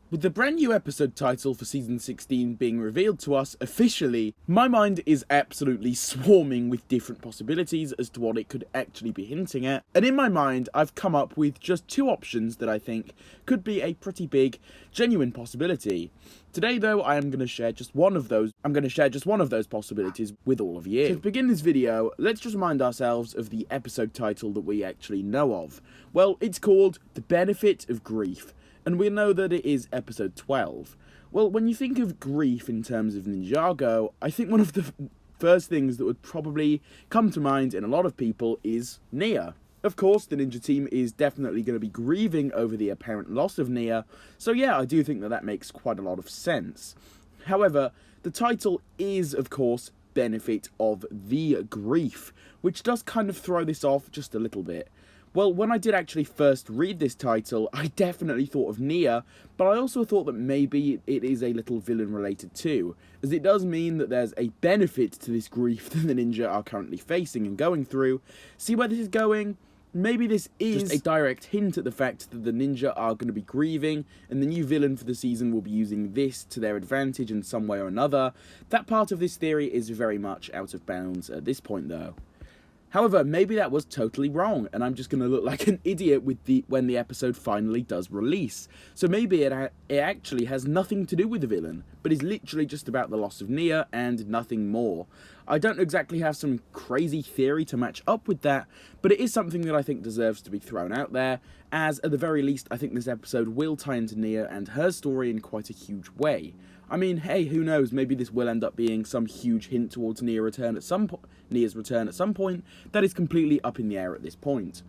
With the brand new episode title for Season 16 being revealed to us officially, my mind is absolutely swarming with different possibilities as to what it could actually be hinting at, and in my mind I've come up with just two options that I think could be a pretty big, genuine possibility. Today though, I am going to share just one of those possibilities with all of you. So to begin this video, let's just remind ourselves of the episode title that we actually know of. Well, it's called The Benefit of Grief. And we know that it is episode 12. Well, when you think of grief in terms of Ninjago, I think one of the first things that would probably come to mind in a lot of people is Nya. Of course, the ninja team is definitely going to be grieving over the apparent loss of Nya, so yeah, I do think that makes quite a lot of sense. However, the title is, of course, Benefit of the Grief, which does kind of throw this off just a little bit. Well, when I did actually first read this title, I definitely thought of Nya, but I also thought that maybe it is a little villain related too, as it does mean that there's a benefit to this grief that the ninja are currently facing and going through. See where this is going? Maybe this is just a direct hint at the fact that the ninja are going to be grieving, and the new villain for the season will be using this to their advantage in some way or another. That part of this theory is very much out of bounds at this point though. However, maybe that was totally wrong, and I'm just going to look like an idiot when the episode finally does release. So maybe it actually has nothing to do with the villain, but is literally just about the loss of Nya and nothing more. I don't exactly have some crazy theory to match up with that, but it is something that I think deserves to be thrown out there, as at the very least I think this episode will tie into Nya and her story in quite a huge way. I mean, hey, who knows, maybe this will end up being some huge hint towards Nya's return at some point. That is completely up in the air at this point.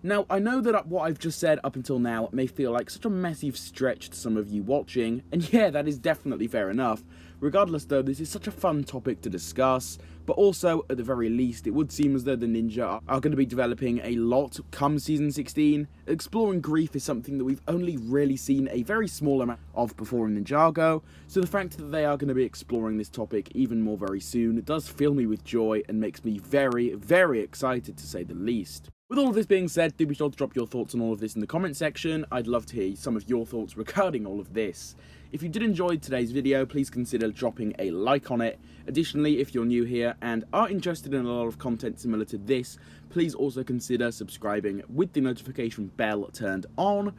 Now, I know that what I've just said up until now may feel like such a massive stretch to some of you watching, and yeah, that is definitely fair enough. Regardless though, this is such a fun topic to discuss, but also, at the very least, it would seem as though the ninja are going to be developing a lot come Season 16. Exploring grief is something that we've only really seen a very small amount of before in Ninjago, so the fact that they are going to be exploring this topic even more very soon does fill me with joy and makes me very, very excited to say the least. With all of this being said, do be sure to drop your thoughts on all of this in the comment section. I'd love to hear some of your thoughts regarding all of this. If you did enjoy today's video, please consider dropping a like on it. Additionally, if you're new here and are interested in a lot of content similar to this, please also consider subscribing with the notification bell turned on.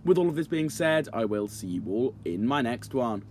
With all of this being said, I will see you all in my next one.